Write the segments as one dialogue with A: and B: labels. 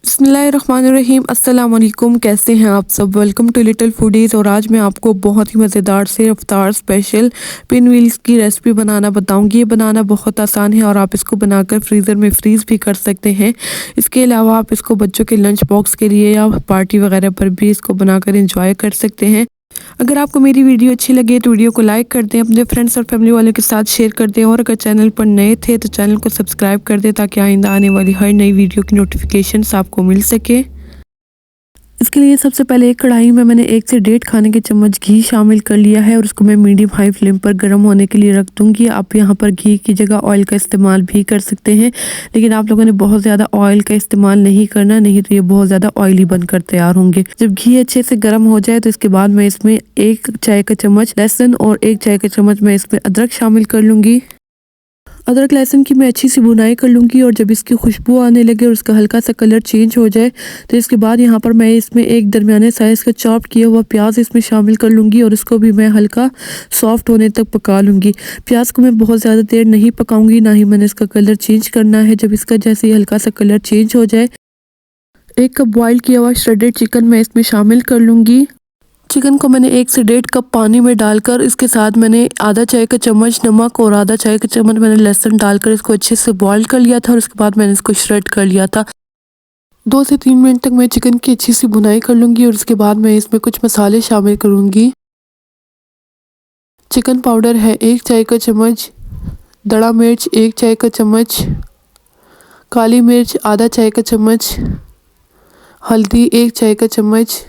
A: बिस्मिल्लाहिर्रहमानिर्रहीम। अस्सलाम वालेकुम। कैसे हैं आप सब? Welcome to little foodies. और आज मैं आपको बहुत ही मज़ेदार से इफ्तार स्पेशल पिन व्हील्स की रेसिपी बनाना बताऊंगी। ये बनाना बहुत आसान है और आप इसको बनाकर फ्रीज़र में फ्रीज़ भी कर सकते हैं। इसके अलावा आप इसको बच्चों के लंच बॉक्स के लिए या पार्टी वगैरह पर भी इसको बनाकर इंजॉय कर सकते हैं। अगर आपको मेरी वीडियो अच्छी लगे तो वीडियो को लाइक कर दें, अपने फ्रेंड्स और फैमिली वालों के साथ शेयर कर दें, और अगर चैनल पर नए थे तो चैनल को सब्सक्राइब कर दें ताकि आइंदा आने वाली हर नई वीडियो की नोटिफिकेशंस आपको मिल सके। इसके लिए सबसे पहले एक कढ़ाई में मैंने 1 से 1.5 खाने के चम्मच घी शामिल कर लिया है और उसको मैं मीडियम हाई फ्लेम पर गर्म होने के लिए रख दूंगी। आप यहाँ पर घी की जगह ऑयल का इस्तेमाल भी कर सकते हैं, लेकिन आप लोगों ने बहुत ज़्यादा ऑयल का इस्तेमाल नहीं करना, नहीं तो ये बहुत ज़्यादा ऑयली बनकर तैयार होंगे। जब घी अच्छे से गर्म हो जाए तो इसके बाद मैं इसमें 1 चाय का चम्मच लहसुन और 1 चाय का चम्मच मैं इसमें अदरक शामिल कर लूँगी। अदरक लहसुन की मैं अच्छी सी भुनाई कर लूँगी और जब इसकी खुशबू आने लगे और उसका हल्का सा कलर चेंज हो जाए तो इसके बाद यहाँ पर मैं इसमें एक दरमियाने साइज़ का चॉप किया हुआ प्याज इसमें शामिल कर लूँगी और इसको भी मैं हल्का सॉफ्ट होने तक पका लूँगी। प्याज को मैं बहुत ज़्यादा देर नहीं पकाऊंगी, ना ही मैंने इसका कलर चेंज करना है। जब इसका जैसे ही हल्का सा कलर चेंज हो जाए, 1 कप बॉयल किया हुआ श्रेडेड चिकन मैं इसमें शामिल कर लूँगी। चिकन को मैंने 1 से 1.5 कप पानी में डालकर इसके साथ मैंने आधा चाय का चम्मच नमक और आधा चाय का चम्मच मैंने लहसुन डालकर इसको अच्छे से बॉईल कर लिया था और उसके बाद मैंने इसको श्रेड कर लिया था। 2 से 3 मिनट तक मैं चिकन की अच्छी सी भुनाई कर लूँगी और उसके बाद मैं इसमें कुछ मसाले शामिल करूँगी। चिकन पाउडर है 1 चाय का चम्मच, दड़ा मिर्च 1 चाय का चम्मच, काली मिर्च आधा चाय का चम्मच, हल्दी 1 चाय का चम्मच,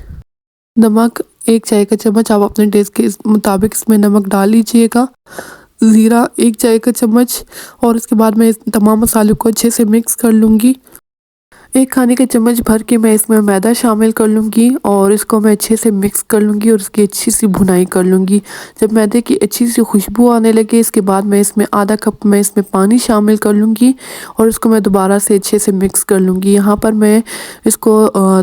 A: नमक 1 चाय का चम्मच। आप अपने टेस्ट के मुताबिक इसमें नमक डाल लीजिएगा। ज़ीरा 1 चाय का चम्मच और इसके बाद मैं इस तमाम मसालों को अच्छे से मिक्स कर लूँगी। 1 खाने के चम्मच भर के मैं इसमें मैदा शामिल कर लूँगी और इसको मैं अच्छे से मिक्स कर लूँगी और उसकी अच्छी सी भुनाई कर लूँगी। जब मैदे की अच्छी सी खुशबू आने लगे इसके बाद मैं इसमें आधा कप मैं इसमें पानी शामिल कर लूँगी और इसको मैं दोबारा से अच्छे से मिक्स कर लूँगी। यहाँ पर मैं इसको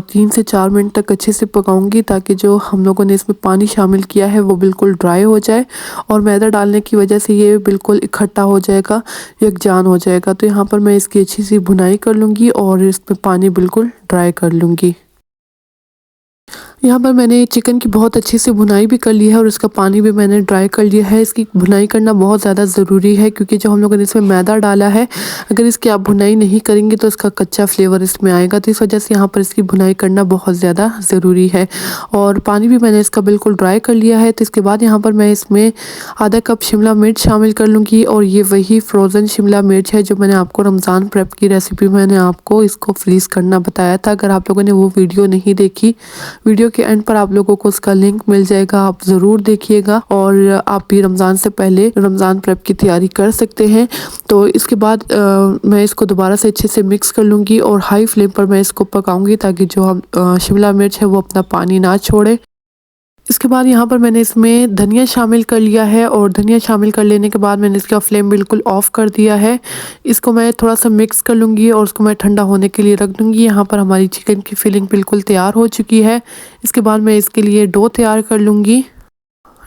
A: 3 से 4 मिनट तक अच्छे से पकाऊँगी ताकि जो हम लोगों ने इसमें पानी शामिल किया है वो बिल्कुल ड्राई हो जाए और मैदा डालने की वजह से ये बिल्कुल इकट्ठा हो जाएगा, यकजान हो जाएगा। तो यहाँ पर मैं इसकी अच्छी सी भुनाई कर लूँगी और इसमें पानी बिल्कुल ड्राई कर लूँगी। यहाँ पर मैंने चिकन की बहुत अच्छे से भुनाई भी कर ली है और इसका पानी भी मैंने ड्राई कर लिया है। इसकी भुनाई करना बहुत ज़्यादा ज़रूरी है क्योंकि जो हम लोगों ने इसमें मैदा डाला है, अगर इसकी आप भुनाई नहीं करेंगे तो इसका कच्चा फ्लेवर इसमें आएगा। तो इस वजह से यहाँ पर इसकी भुनाई करना बहुत ज़्यादा ज़रूरी है और पानी भी मैंने इसका बिल्कुल ड्राई कर लिया है। तो इसके बाद यहाँ पर मैं इसमें आधा कप शिमला मिर्च शामिल कर लूँगी और ये वही फ्रोज़न शिमला मिर्च है जो मैंने आपको रमज़ान प्रेप की रेसिपी मैंने आपको इसको फ्रीज़ करना बताया था। अगर आप लोगों ने वो वीडियो नहीं देखी, वीडियो के एंड पर आप लोगों को उसका लिंक मिल जाएगा, आप ज़रूर देखिएगा और आप भी रमज़ान से पहले रमज़ान प्रेप की तैयारी कर सकते हैं। तो इसके बाद मैं इसको दोबारा से अच्छे से मिक्स कर लूँगी और हाई फ्लेम पर मैं इसको पकाऊंगी ताकि जो हम शिमला मिर्च है वो अपना पानी ना छोड़े। इसके बाद यहाँ पर मैंने इसमें धनिया शामिल कर लिया है और धनिया शामिल कर लेने के बाद मैंने इसका फ्लेम बिल्कुल ऑफ़ कर दिया है। इसको मैं थोड़ा सा मिक्स कर लूँगी और उसको मैं ठंडा होने के लिए रख दूँगी। यहाँ पर हमारी चिकन की फिलिंग बिल्कुल तैयार हो चुकी है। इसके बाद मैं इसके लिए डो तैयार कर लूँगी।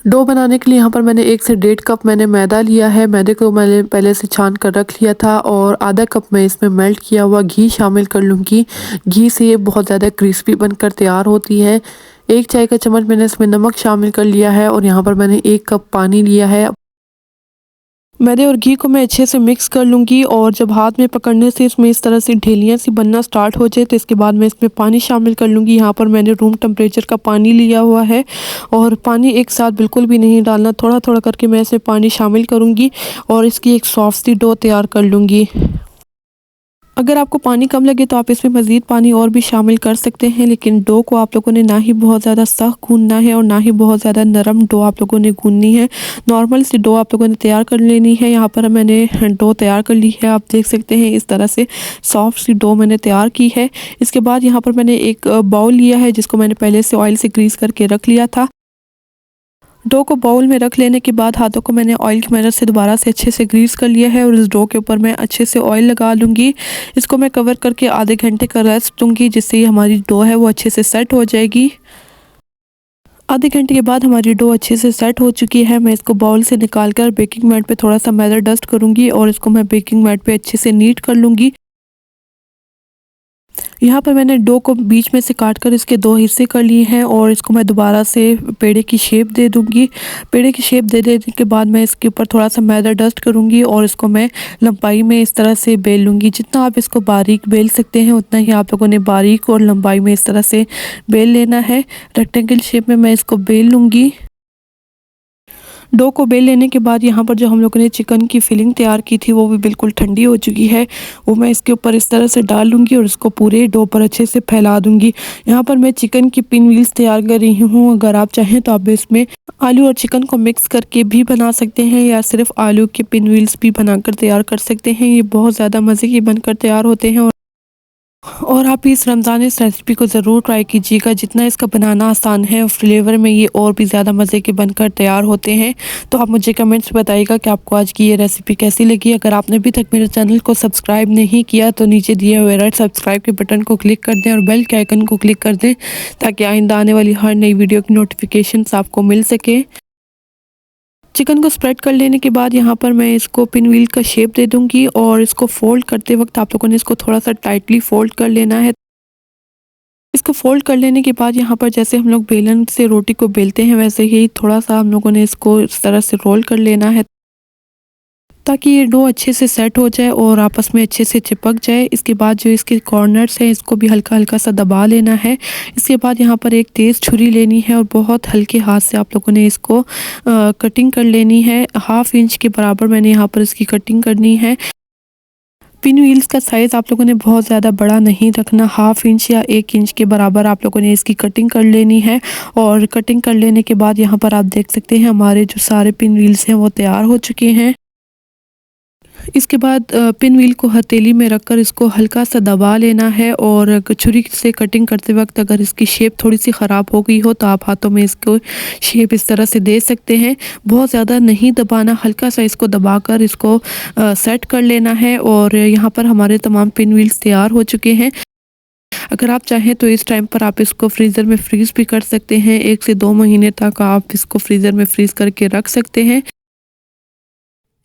A: डो बनाने के लिए यहाँ पर मैंने 1 से 1.5 कप मैंने मैदा लिया है। मैदे को मैंने पहले से छान कर रख लिया था और आधा कप मैं इसमें मेल्ट किया हुआ घी शामिल कर लूँगी। घी से ये बहुत ज़्यादा क्रिस्पी बनकर तैयार होती है। 1 चाय का चम्मच मैंने इसमें नमक शामिल कर लिया है और यहाँ पर मैंने 1 कप पानी लिया है। मैदे और घी को मैं अच्छे से मिक्स कर लूँगी और जब हाथ में पकड़ने से इसमें इस तरह से ढेलियाँ सी बनना स्टार्ट हो जाए तो इसके बाद मैं इसमें पानी शामिल कर लूँगी। यहाँ पर मैंने रूम टेम्परेचर का पानी लिया हुआ है और पानी एक साथ बिल्कुल भी नहीं डालना, थोड़ा थोड़ा करके मैं इसमें पानी शामिल करूँगी और इसकी एक सॉफ्ट सी डो तैयार कर लूँगी। अगर आपको पानी कम लगे तो आप इसमें मज़ीद पानी और भी शामिल कर सकते हैं, लेकिन डो को आप लोगों ने ना ही बहुत ज़्यादा सख्त गूंदना है और ना ही बहुत ज़्यादा नरम डो आप लोगों ने गूंदनी है। नॉर्मल सी डो आप लोगों ने तैयार कर लेनी है। यहाँ पर मैंने डो तैयार कर ली है, आप देख सकते हैं इस तरह से सॉफ्ट सी डो मैंने तैयार की है। इसके बाद यहाँ पर मैंने एक बाउल लिया है जिसको मैंने पहले से ऑयल से ग्रीस करके रख लिया था। डो को बाउल में रख लेने के बाद हाथों को मैंने ऑयल की मदद से दोबारा से अच्छे से ग्रीस कर लिया है और इस डो के ऊपर मैं अच्छे से ऑयल लगा लूँगी। इसको मैं कवर करके आधे घंटे का रेस्ट दूँगी जिससे हमारी डो है वो अच्छे से सेट हो जाएगी। आधे घंटे के बाद हमारी डो अच्छे से सेट हो चुकी है। मैं इसको बाउल से निकाल कर बेकिंग मैट पे थोड़ा सा मैदा डस्ट करूँगी और इसको मैं बेकिंग मैट पे अच्छे से नीट कर लूँगी। यहाँ पर मैंने डो को बीच में से काट कर इसके 2 हिस्से कर लिए हैं और इसको मैं दोबारा से पेड़े की शेप दे दूँगी। पेड़े की शेप दे देने के बाद मैं इसके ऊपर थोड़ा-सा मैदा डस्ट करूँगी और इसको मैं लंबाई में इस तरह से बेल लूँगी। जितना आप इसको बारीक बेल सकते हैं उतना ही आप लोगों ने बारीक और लंबाई में इस तरह से बेल लेना है। रेक्टेंगल शेप में मैं इसको बेल लूँगी। डो को बेल लेने के बाद यहाँ पर जो हम लोगों ने चिकन की फिलिंग तैयार की थी वो भी बिल्कुल ठंडी हो चुकी है। वो मैं इसके ऊपर इस तरह से डाल लूँगी और इसको पूरे डो पर अच्छे से फैला दूँगी। यहाँ पर मैं चिकन की पिन व्हील्स तैयार कर रही हूँ। अगर आप चाहें तो आप इसमें आलू और चिकन को मिक्स करके भी बना सकते हैं या सिर्फ आलू के पिन व्हील्स भी बनाकर तैयार कर सकते हैं। ये बहुत ज़्यादा मज़े के बनकर तैयार होते हैं और आप इस रमज़ान इस रेसिपी को ज़रूर ट्राई कीजिएगा। जितना इसका बनाना आसान है फ्लेवर में ये और भी ज़्यादा मज़े के बनकर तैयार होते हैं। तो आप मुझे कमेंट्स में बताइएगा कि आपको आज की ये रेसिपी कैसी लगी। अगर आपने अभी तक मेरे चैनल को सब्सक्राइब नहीं किया तो नीचे दिए हुए रेड सब्सक्राइब के बटन को क्लिक कर दें और बेल के आइकन को क्लिक कर दें ताकि आइंदा आने वाली हर नई वीडियो की नोटिफिकेशंस आपको मिल सके। चिकन को स्प्रेड कर लेने के बाद यहाँ पर मैं इसको पिन व्हील का शेप दे दूँगी और इसको फ़ोल्ड करते वक्त आप लोगों ने इसको थोड़ा-सा टाइटली फ़ोल्ड कर लेना है। इसको फ़ोल्ड कर लेने के बाद यहाँ पर जैसे हम लोग बेलन से रोटी को बेलते हैं वैसे ही थोड़ा-सा हम लोगों ने इसको इस तरह से रोल कर लेना है ताकि ये डो अच्छे से सेट हो जाए और आपस में अच्छे से चिपक जाए। इसके बाद जो इसके कॉर्नर्स हैं इसको भी हल्का-हल्का सा दबा लेना है। इसके बाद यहाँ पर एक तेज़ छुरी लेनी है और बहुत हल्के हाथ से आप लोगों ने इसको कटिंग कर लेनी है। हाफ़ इंच के बराबर मैंने यहाँ पर इसकी कटिंग करनी है। पिन व्हील्स का साइज़ आप लोगों ने बहुत ज़्यादा बड़ा नहीं रखना। हाफ़ इंच या 1 इंच के बराबर आप लोगों ने इसकी कटिंग कर लेनी है और कटिंग कर लेने के बाद यहाँ पर आप देख सकते हैं हमारे जो सारे पिन व्हील्स हैं वो तैयार हो चुके हैं। इसके बाद पिन व्हील को हथेली में रखकर इसको हल्का सा दबा लेना है और छुरी से कटिंग करते वक्त अगर इसकी शेप थोड़ी सी ख़राब हो गई हो तो आप हाथों में इसको शेप इस तरह से दे सकते हैं। बहुत ज़्यादा नहीं दबाना, हल्का सा इसको दबाकर इसको सेट कर लेना है और यहाँ पर हमारे तमाम पिन व्हील्स तैयार हो चुके हैं। अगर आप चाहें तो इस टाइम पर आप इसको फ्रीज़र में फ्रीज़ भी कर सकते हैं। 1 से 2 महीने तक आप इसको फ्रीज़र में फ्रीज़ करके रख सकते हैं।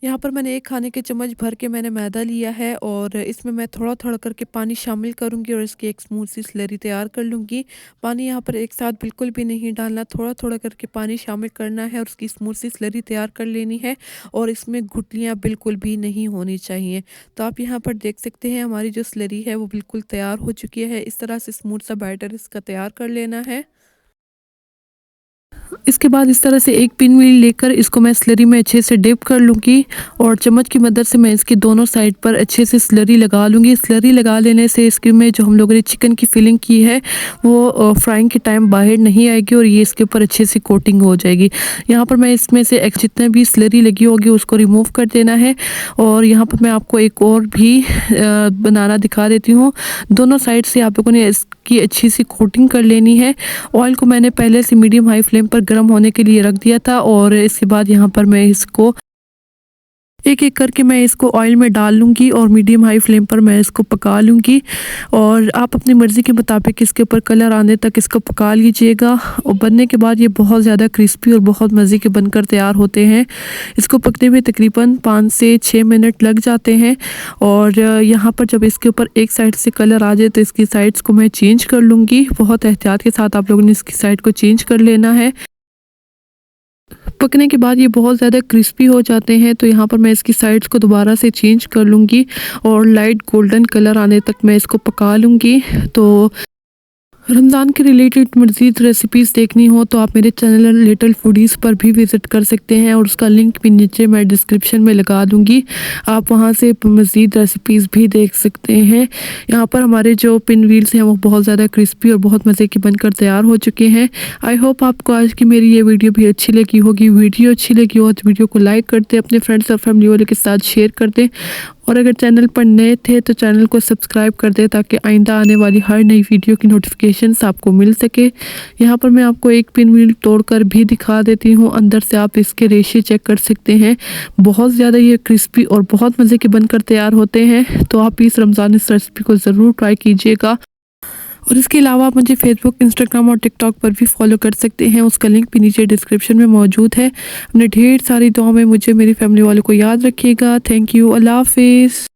A: यहाँ पर मैंने 1 खाने के चम्मच भर के मैंने मैदा लिया है और इसमें मैं थोड़ा-थोड़ा करके पानी शामिल करूँगी और इसकी एक स्मूथ सी स्लरी तैयार कर लूँगी। पानी यहाँ पर एक साथ बिल्कुल भी नहीं डालना, थोड़ा-थोड़ा करके पानी शामिल करना है और उसकी स्मूथ सी स्लरी तैयार कर लेनी है और इसमें गुठलियाँ बिल्कुल भी नहीं होनी चाहिए। तो आप यहाँ पर देख सकते हैं हमारी जो स्लरी है वो बिल्कुल तैयार हो चुकी है। इस तरह से स्मूथ सा बैटर इसका तैयार कर लेना है। इसके बाद इस तरह से एक पिन व्हील लेकर इसको मैं स्लरी में अच्छे से डिप कर लूँगी और चम्मच की मदद से मैं इसकी दोनों साइड पर अच्छे से स्लरी लगा लूँगी। स्लरी लगा लेने से इसके में जो हम लोगों ने चिकन की फिलिंग की है वो फ्राइंग के टाइम बाहर नहीं आएगी और ये इसके ऊपर अच्छे से कोटिंग हो जाएगी। यहाँ पर मैं इसमें से जितने भी स्लरी लगी होगी उसको रिमूव कर देना है और यहाँ पर मैं आपको एक और भी बनाना दिखा देती हूँ। दोनों साइड से आप लोगों ने इसकी अच्छी सी कोटिंग कर लेनी है। ऑयल को मैंने पहले से मीडियम हाई फ्लेम पर गर्म होने के लिए रख दिया था और इसके बाद यहाँ पर मैं इसको एक-एक करके मैं इसको ऑयल में डाल लूँगी और मीडियम हाई फ्लेम पर मैं इसको पका लूँगी और आप अपनी मर्ज़ी के मुताबिक इसके ऊपर कलर आने तक इसको पका लीजिएगा और बनने के बाद ये बहुत ज़्यादा क्रिस्पी और बहुत मज़े के बनकर तैयार होते हैं। इसको पकने में तकरीबन 5 से 6 मिनट लग जाते हैं और यहाँ पर जब इसके ऊपर एक साइड से कलर आ जाए तो इसकी साइड्स को मैं चेंज कर लूँगी। बहुत एहतियात के साथ आप लोगों ने इसकी साइड को चेंज कर लेना है। पकने के बाद ये बहुत ज़्यादा क्रिस्पी हो जाते हैं तो यहाँ पर मैं इसकी साइड्स को दोबारा से चेंज कर लूँगी और लाइट गोल्डन कलर आने तक मैं इसको पका लूँगी। तो रमज़ान के रिलेटेड मज़ीद रेसिपीज़ देखनी हो तो आप मेरे चैनल लिटिल फूडीज़ पर भी विज़िट कर सकते हैं और उसका लिंक भी नीचे मैं डिस्क्रिप्शन में लगा दूँगी। आप वहां से मज़ीद रेसिपीज़ भी देख सकते हैं। यहाँ पर हमारे जो पिन व्हील्स हैं वो बहुत ज़्यादा क्रिस्पी और बहुत मज़े के बनकर तैयार हो चुके हैं। आई होप आपको आज की मेरी ये वीडियो भी अच्छी लगी होगी। वीडियो अच्छी लगी हो तो वीडियो को लाइक कर दें, अपने फ्रेंड्स और फैमिली वालों के साथ शेयर कर दें और अगर चैनल पर नए थे तो चैनल को सब्सक्राइब कर दें ताकि आइंदा आने वाली हर नई वीडियो की नोटिफिकेशंस आपको मिल सके। यहाँ पर मैं आपको एक पिन व्हील तोड़कर भी दिखा देती हूँ। अंदर से आप इसके रेशे चेक कर सकते हैं। बहुत ज़्यादा ये क्रिस्पी और बहुत मज़े के बनकर तैयार होते हैं। तो आप इस रमज़ान इस रेसिपी को ज़रूर ट्राई कीजिएगा। और इसके अलावा आप मुझे फेसबुक, इंस्टाग्राम और टिकटॉक पर भी फॉलो कर सकते हैं। उसका लिंक भी नीचे डिस्क्रिप्शन में मौजूद है। अपने ढेर सारी दुआओं में मुझे मेरी फैमिली वालों को याद रखिएगा। Thank you. अल्लाह हाफिज़।